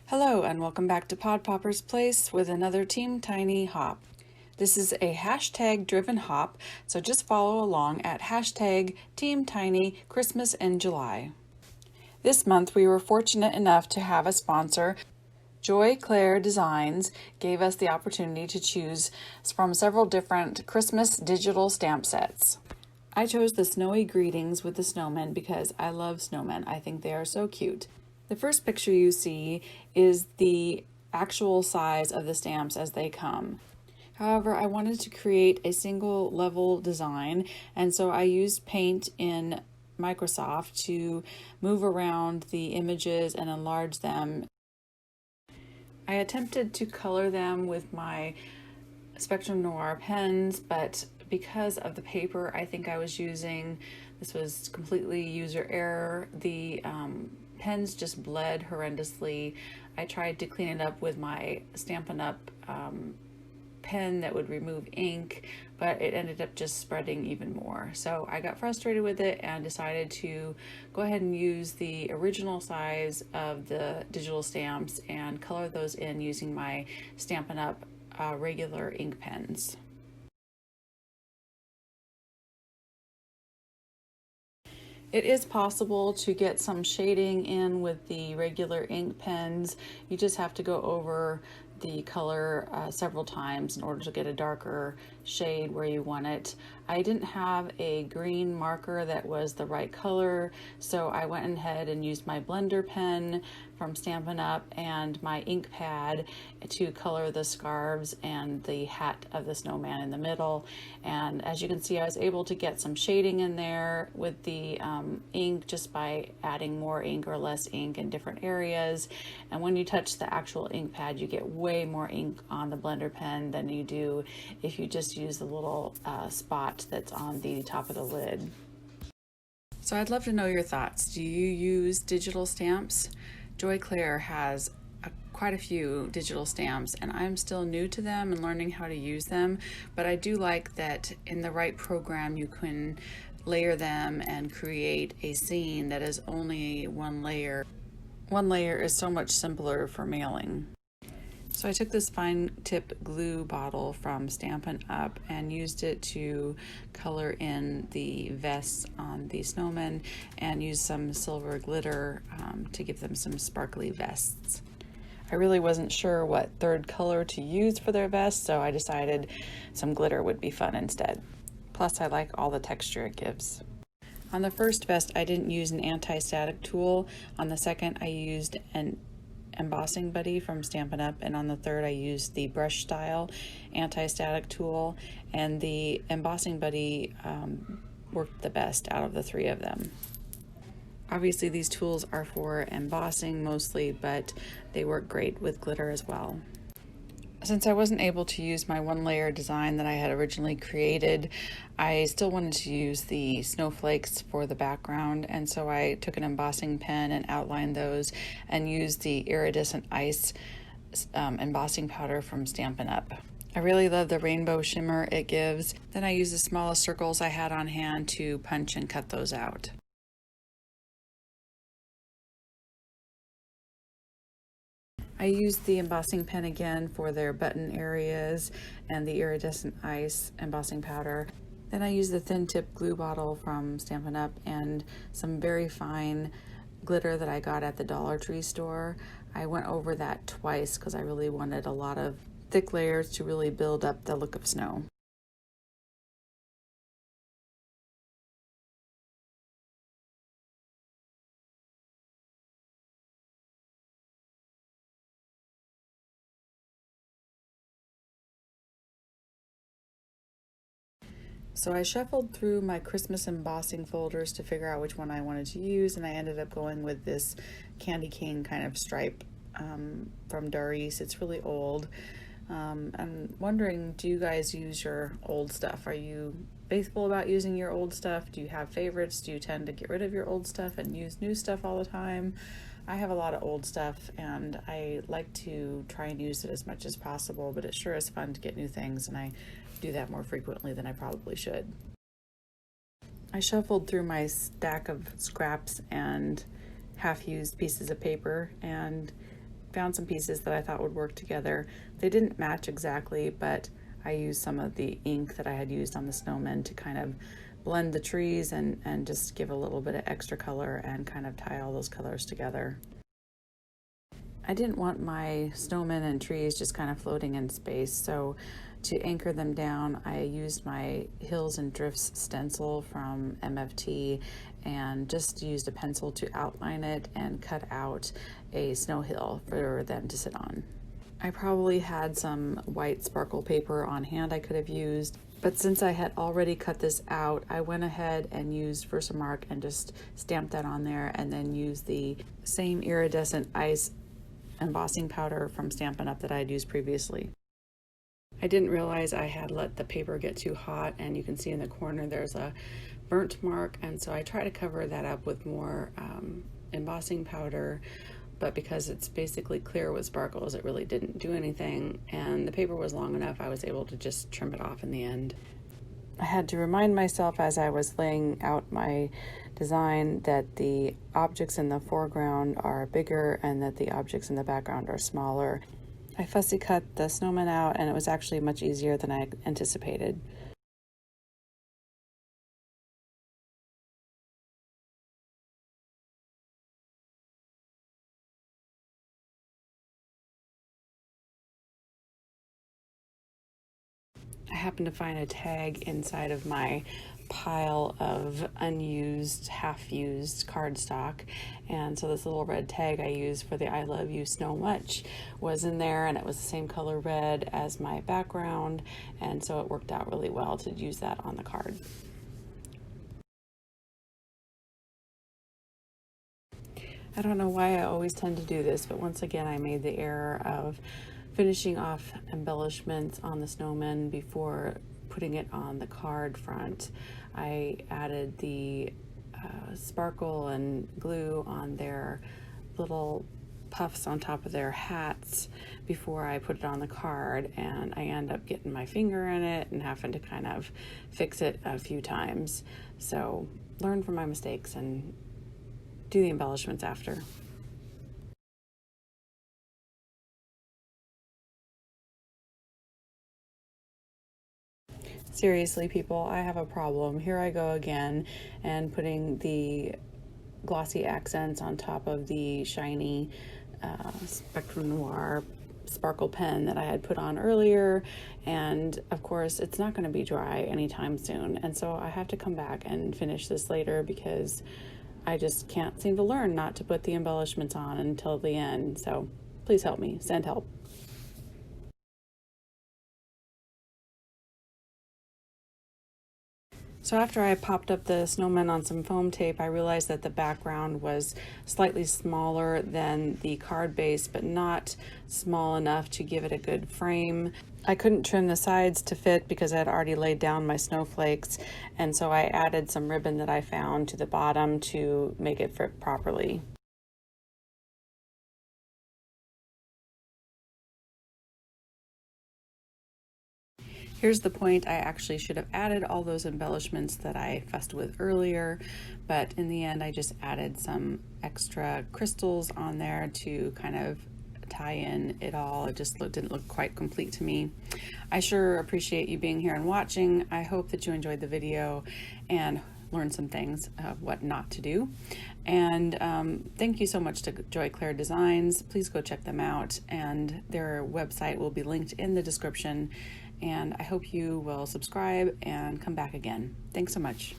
Hello and welcome back to Pod Popper's Place with another Team Tiny hop. This is a hashtag driven hop, so just follow along at hashtag Team Tiny Christmas in July. This month we were fortunate enough to have a sponsor. Joy Claire Designs gave us the opportunity to choose from several different Christmas digital stamp sets. I chose the Snowy Greetings with the snowmen because I love snowmen. I think they are so cute. The first picture you see is the actual size of the stamps as they come. However, I wanted to create a single level design, and so I used Paint in Microsoft to move around the images and enlarge them. I attempted to color them with my Spectrum Noir pens, but because of the paper I think I was using, this was completely user error. The pens just bled horrendously. I tried to clean it up with my Stampin' Up! Pen that would remove ink, but it ended up just spreading even more. So I got frustrated with it and decided to go ahead and use the original size of the digital stamps and color those in using my Stampin' Up! Regular ink pens. It is possible to get some shading in with the regular ink pens. You just have to go over the color several times in order to get a darker shade where you want it. I didn't have a green marker that was the right color, so I went ahead and used my blender pen from Stampin' Up! And my ink pad to color the scarves and the hat of the snowman in the middle. And as you can see, I was able to get some shading in there with the ink just by adding more ink or less ink in different areas. And when you touch the actual ink pad, you get way more ink on the blender pen than you do if you just use the little spot that's on the top of the lid. So I'd love to know your thoughts. Do you use digital stamps? Joy Claire has quite a few digital stamps, and I'm still new to them and learning how to use them, but I do like that in the right program you can layer them and create a scene that is only one layer. One layer is so much simpler for mailing. So I took this fine tip glue bottle from Stampin' Up! And used it to color in the vests on the snowmen and used some silver glitter to give them some sparkly vests. I really wasn't sure what third color to use for their vests, so I decided some glitter would be fun instead. Plus, I like all the texture it gives. On the first vest, I didn't use an anti-static tool. On the second, I used an Embossing Buddy from Stampin' Up! And on the third I used the brush style anti-static tool, and the Embossing Buddy worked the best out of the three of them. Obviously these tools are for embossing mostly, but they work great with glitter as well. Since I wasn't able to use my one layer design that I had originally created, I still wanted to use the snowflakes for the background, and so I took an embossing pen and outlined those and used the iridescent ice embossing powder from Stampin' Up! I really love the rainbow shimmer it gives. Then I used the smallest circles I had on hand to punch and cut those out. I used the embossing pen again for their button areas and the iridescent ice embossing powder. Then I used the thin tip glue bottle from Stampin' Up! And some very fine glitter that I got at the Dollar Tree store. I went over that twice because I really wanted a lot of thick layers to really build up the look of snow. So I shuffled through my Christmas embossing folders to figure out which one I wanted to use, and I ended up going with this candy cane kind of stripe from Doris. It's really old. I'm wondering, do you guys use your old stuff? Are you faithful about using your old stuff? Do you have favorites? Do you tend to get rid of your old stuff and use new stuff all the time? I have a lot of old stuff and I like to try and use it as much as possible, but it sure is fun to get new things, and I do that more frequently than I probably should. I shuffled through my stack of scraps and half-used pieces of paper and found some pieces that I thought would work together. They didn't match exactly, but I used some of the ink that I had used on the snowman to kind of blend the trees and just give a little bit of extra color and kind of tie all those colors together. I didn't want my snowmen and trees just kind of floating in space, so to anchor them down, I used my Hills and Drifts stencil from MFT and just used a pencil to outline it and cut out a snow hill for them to sit on. I probably had some white sparkle paper on hand I could have used, but since I had already cut this out, I went ahead and used Versamark and just stamped that on there, and then used the same iridescent ice embossing powder from Stampin' Up! That I had used previously. I didn't realize I had let the paper get too hot, and you can see in the corner there's a burnt mark, and so I try to cover that up with more embossing powder, but because it's basically clear with sparkles, it really didn't do anything, and the paper was long enough I was able to just trim it off in the end. I had to remind myself as I was laying out my design that the objects in the foreground are bigger and that the objects in the background are smaller. I fussy cut the snowman out, and it was actually much easier than I anticipated. I happened to find a tag inside of my pile of unused, half-used cardstock, and so this little red tag I used for the I love you so much was in there, and it was the same color red as my background, and so it worked out really well to use that on the card. I don't know why I always tend to do this, but once again I made the error of finishing off embellishments on the snowman before putting it on the card front. I added the sparkle and glue on their little puffs on top of their hats before I put it on the card, and I end up getting my finger in it and having to kind of fix it a few times. So learn from my mistakes and do the embellishments after. Seriously, people, I have a problem. Here I go again and putting the glossy accents on top of the shiny Spectrum Noir sparkle pen that I had put on earlier, and of course it's not going to be dry anytime soon, and so I have to come back and finish this later because I just can't seem to learn not to put the embellishments on until the end. So please help me, send help. So after I popped up the snowman on some foam tape, I realized that the background was slightly smaller than the card base, but not small enough to give it a good frame. I couldn't trim the sides to fit because I had already laid down my snowflakes, and so I added some ribbon that I found to the bottom to make it fit properly. Here's the point, I actually should have added all those embellishments that I fussed with earlier, but in the end I just added some extra crystals on there to kind of tie in it all. It just didn't look quite complete to me. I sure appreciate you being here and watching. I hope that you enjoyed the video and learned some things of what not to do. And thank you so much to Joy Claire Designs. Please go check them out, and their website will be linked in the description. And I hope you will subscribe and come back again. Thanks so much.